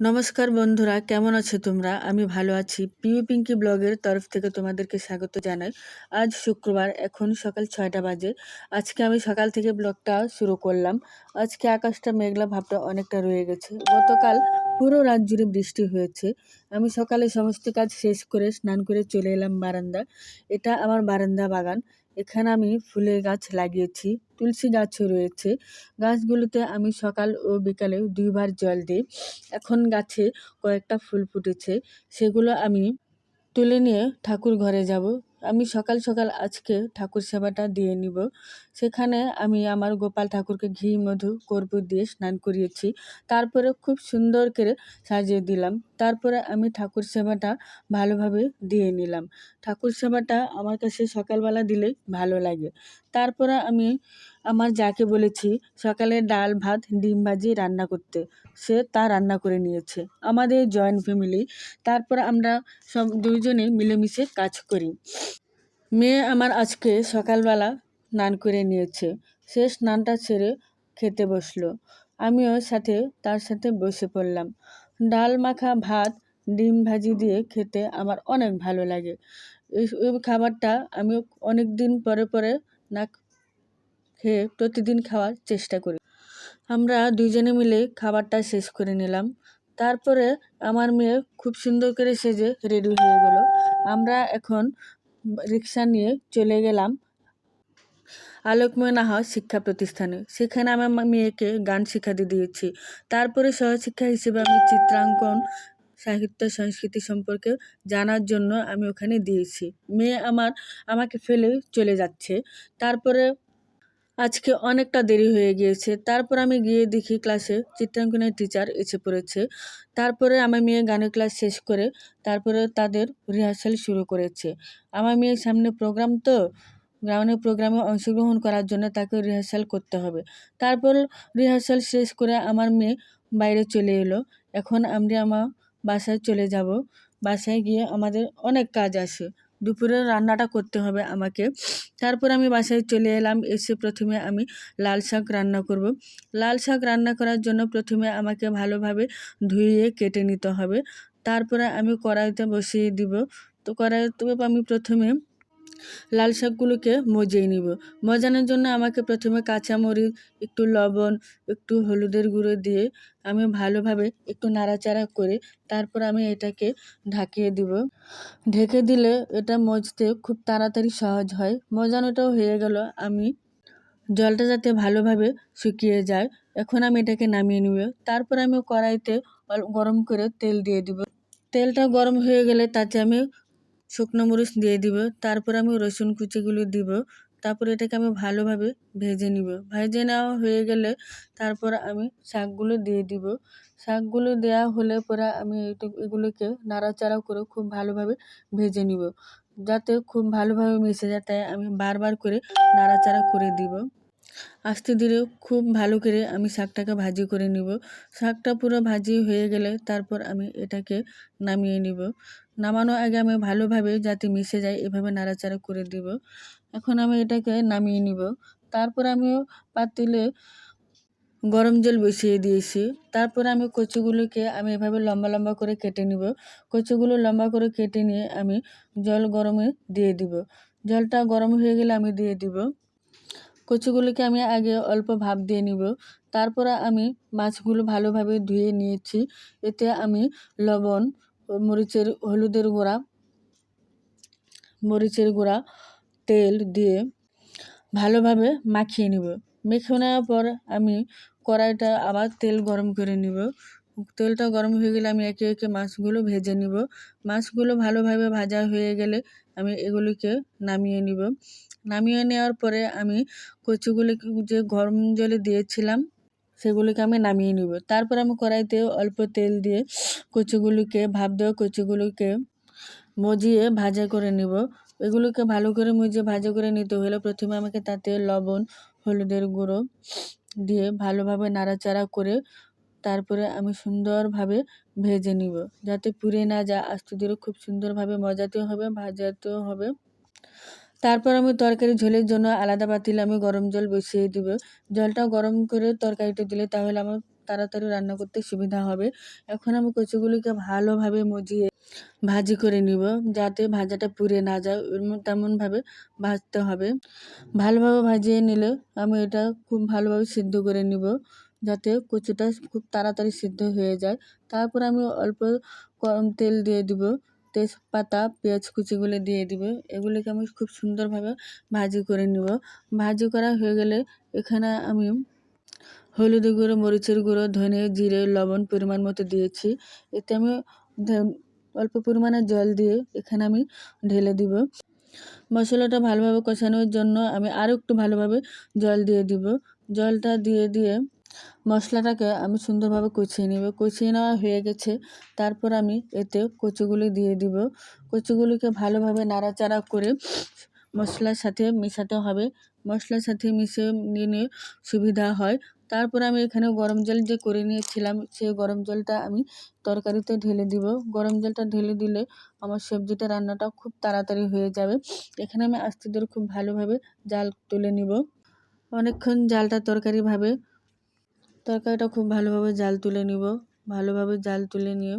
নমস্কার বন্ধুরা, কেমন আছো তোমরা? আমি ভালো আছি। পিউ পিঙ্কি ব্লগের তরফ থেকে তোমাদেরকে স্বাগত জানাই। আজ শুক্রবার, এখন সকাল 6টা বাজে। আজকে আমি সকাল থেকে ব্লগটা শুরু করলাম। আজকে আকাশটা মেঘলা ভাবটা অনেকটা রয়ে গেছে। গতকাল পুরো রাত জুড়ে বৃষ্টি হয়েছে। আমি সকালে সমস্ত কাজ শেষ করে স্নান করে চলে এলাম বারান্দা। এটা আমার বারান্দা বাগান। এখানে আমি ফুলের গাছ লাগিয়েছি, তুলসী গাছও রয়েছে। গাছগুলোতে আমি সকাল ও বিকালে 2বার জল দিই। এখন গাছে কয়েকটা ফুল ফুটেছে, সেগুলো আমি তুলে নিয়ে ঠাকুর ঘরে যাব। আমি সকাল সকাল আজকে ঠাকুর সেবাটা দিয়ে নিব। সেখানে আমি আমার গোপাল ঠাকুরকে ঘি মধু কর্পূর দিয়ে স্নান করিয়েছি। তারপরে খুব সুন্দর করে সাজিয়ে দিলাম। তারপরে আমি ঠাকুর সেবাটা ভালোভাবে দিয়ে নিলাম। ঠাকুর সেবাটা আমার কাছে সকালবেলা দিলেই ভালো লাগে। তারপরে আমি আমার যাকে বলেছি সকালে ডাল ভাত ডিম ভাজি রান্না করতে, সে তা রান্না করে নিয়েছে। আমাদের জয়েন্ট ফ্যামিলি। তারপর আমরা সব দুইজনে মিলেমিশে কাজ করি। মেয়ে আমার আজকে সকালবেলা স্নান করে নিয়েছে। সে স্নানটা সেরে খেতে বসলো। আমিও তার সাথে বসে পড়লাম। ডাল মাখা ভাত ডিম ভাজি দিয়ে খেতে আমার অনেক ভালো লাগে। এই খাবারটা আমি অনেক দিন পরে পরে না খেয়ে প্রতিদিন খাওয়ার চেষ্টা করি। আমরা দুইজনে মিলে খাবারটা শেষ করে নিলাম। তারপরে আমার মেয়ে খুব সুন্দর করে সেজে রেডি হয়ে গেল। আমরা এখন রিক্সা নিয়ে চলে গেলাম আলোকময় নাহা শিক্ষা প্রতিষ্ঠানে। সেখানে আমার মেয়েকে গান শেখাতে দিয়েছি। তারপরে সহশিক্ষা হিসেবে আমি চিত্রাঙ্কন, সাহিত্য সংস্কৃতি সম্পর্কে জানার জন্য আমি ওখানে দিয়েছি। মেয়ে আমাকে ফেলে চলে যাচ্ছে। তারপরে আজকে অনেকটা দেরি হয়ে গিয়েছে। তারপর আমি গিয়ে দেখি ক্লাসে চিত্রাঙ্কনের টিচার এসে পড়েছে। তারপরে আমার মেয়ে গানের ক্লাস শেষ করে তারপরে তাদের রিহার্সাল শুরু করেছে। আমার মেয়ের সামনে প্রোগ্রাম, তো গানের প্রোগ্রামে অংশগ্রহণ করার জন্য তাকে রিহার্সাল করতে হবে। তারপর রিহার্সাল শেষ করে আমার মেয়ে বাইরে চলে এলো। এখন আমরা আমার বাসায় চলে যাব। বাসায় গিয়ে আমাদের অনেক কাজ আছে। দুপুরের রান্নাটা করতে হবে আমাকে। তারপর আমি বাসায় চলে এলাম। এসে প্রথমে আমি লাল শাক রান্না করব। লাল শাক রান্না করার জন্য প্রথমে আমাকে ভালোভাবে ধুয়ে কেটে নিতে হবে। তারপরে আমি কড়াইতে বসিয়ে দিব। তো কড়াইতে আমি প্রথমে লাল শাকগুলোকে মজিয়ে নিব। মজানোর জন্য আমাকে প্রথমে কাঁচামরিচ, একটু লবণ, একটু হলুদের গুঁড়ো দিয়ে আমি ভালোভাবে একটু নাড়াচাড়া করে তারপর আমি এটাকে ঢাকিয়ে দিব। ঢেকে দিলে এটা মজতে খুব তাড়াতাড়ি সহজ হয়। মজানোটাও হয়ে গেল। আমি জলটা যাতে ভালোভাবে শুকিয়ে যায়, এখন আমি এটাকে নামিয়ে নিব। তারপর আমি কড়াইতে গরম করে তেল দিয়ে দিব। তেলটা গরম হয়ে গেলে তাতে আমি শুকনো মরিচ দিয়ে দিব। তারপর আমি রসুন কুচিগুলো দিব। তারপর এটাকে আমি ভালোভাবে ভেজে নিব। ভেজে নেওয়া হয়ে গেলে তারপর আমি শাকগুলো দিয়ে দিব। শাকগুলো দেওয়া হলে পরে আমি এগুলোকে নাড়াচাড়া করে খুব ভালোভাবে ভেজে নিব, যাতে খুব ভালোভাবে মিশে যায়। তাই আমি বারবার করে নাড়াচাড়া করে দিব। আস্তে ধীরে খুব ভালো করে আমি শাকটাকে ভাজি করে নিব। শাকটা পুরো ভাজি হয়ে গেলে তারপর আমি এটাকে নামিয়ে নিব। নামানোর আগে আমি ভালোভাবে যাতে মিশে যায় এভাবে নাড়াচাড়া করে দিব। এখন আমি এটাকে নামিয়ে নিব। তারপর আমিও পাতিলে গরম জল বসিয়ে দিয়েছি। তারপর আমি কচুগুলোকে আমি এভাবে লম্বা লম্বা করে কেটে নিব। কচুগুলো লম্বা করে কেটে নিয়ে আমি জল গরমে দিয়ে দিব। জলটা গরম হয়ে গেলে আমি দিয়ে দিব। কচুগুলোকে আমি আগে অল্প ভাপ দিয়ে নিব। তারপরে আমি মাছগুলো ভালোভাবে ধুয়ে নিয়েছি। এতে আমি লবণ, মরিচের গুঁড়া, তেল দিয়ে ভালোভাবে মাখিয়ে নিব। মেখে নেওয়ার পর আমি কড়াইটা আবার তেল গরম করে নিব। তেলটা গরম হয়ে গেলে আমি একে একে মাছগুলো ভেজে নিব। মাছগুলো ভালোভাবে ভাজা হয়ে গেলে আমি এগুলিকে নামিয়ে নিব। নামিয়ে নেওয়ার পরে আমি কচুগুলিকে যে গরম জলে দিয়েছিলাম সেগুলিকে আমি নামিয়ে নিব। তারপর আমি কড়াইতে অল্প তেল দিয়ে ভাপ দেওয়া কচুগুলোকে মজিয়ে ভাজা করে নিব। এগুলোকে ভালো করে মজিয়ে ভাজা করে নিতে হলে প্রথমে আমাকে তাতে লবণ, হলুদের গুঁড়ো দিয়ে ভালোভাবে নাড়াচাড়া করে তারপরে আমি সুন্দরভাবে ভেজে নিব, যাতে পুড়ে না যায়। আস্তে ধীরে খুব সুন্দরভাবে ভাজাতেও হবে। তারপর আমি তরকারি ঝোলের জন্য আলাদা পাতিলে আমি গরম জল বসিয়ে দিব। জলটা গরম করে তরকারিটা দিলে তাহলে আমার তাড়াতাড়ি রান্না করতে সুবিধা হবে। এখন আমি কচুগুলিকে ভালোভাবে মজিয়ে ভাজি করে নিব, যাতে ভাজাটা পুড়ে না যায় তেমনভাবে ভাজতে হবে। ভালোভাবে ভাজিয়ে নিলে আমি এটা খুব ভালোভাবে সিদ্ধ করে নিব, যাতে কচুটা খুব তাড়াতাড়ি সিদ্ধ হয়ে যায়। তারপর আমি অল্প কম তেল দিয়ে দিব, তেজপাতা, পেঁয়াজ কুচিগুলো দিয়ে দিব। এগুলিকে আমি খুব সুন্দরভাবে ভাজি করে নিব। ভাজি করা হয়ে গেলে এখানে আমি হলুদের গুঁড়ো, মরিচের গুঁড়ো, ধনে, জিরে, লবণ পরিমাণ মতো দিয়েছি। এতে আমি অল্প পরিমাণে জল দিয়ে এখানে আমি ঢেলে দিব। মশলাটা ভালোভাবে কষানোর জন্য আমি আরও একটু ভালোভাবে জল দিয়ে দিব। জলটা দিয়ে মশলাটাকে আমি সুন্দরভাবে কষিয়ে নেব। কষিয়ে নেওয়া হয়ে গেছে, তারপর আমি এতে কচুগুলি দিয়ে দিব। কচুগুলিকে ভালোভাবে নাড়াচাড়া করে মশলার সাথে মেশাতে হবে। মশলার সাথে মিশিয়ে নিলে সুবিধা হয়। তারপর আমি এখানে গরম জল যে করে নিয়েছিলাম, সেই গরম জলটা আমি তরকারিতে ঢেলে দিব। গরম জলটা ঢেলে দিলে আমার সবজিটা রান্নাটা খুব তাড়াতাড়ি হয়ে যাবে। এখানে আমি আস্তে ধরে খুব ভালোভাবে জাল তুলে নিব। অনেকক্ষণ তরকারিটা খুব ভালোভাবে জাল তুলে নিব। ভালোভাবে জাল তুলে নিয়ে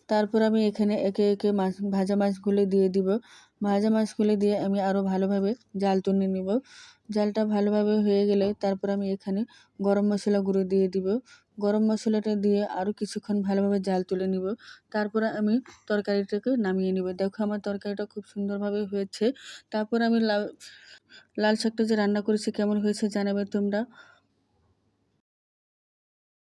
তারপর আমি এখানে একে একে ভাজা মাছগুলো দিয়ে দিব। ভাজা মাছগুলো দিয়ে আমি আরও ভালোভাবে জাল তুলে নিব। জালটা ভালোভাবে হয়ে গেলে তারপর আমি এখানে গরম মশলা গুঁড়ো দিয়ে দিব। গরম মশলাটা দিয়ে আরও কিছুক্ষণ ভালোভাবে জাল তুলে নিব। তারপরে আমি তরকারিটাকে নামিয়ে নিব। দেখো আমার তরকারিটা খুব সুন্দরভাবে হয়েছে। তারপর আমি লাল শাকটা যে রান্না করেছি কেমন হয়েছে জানাবে তোমরা।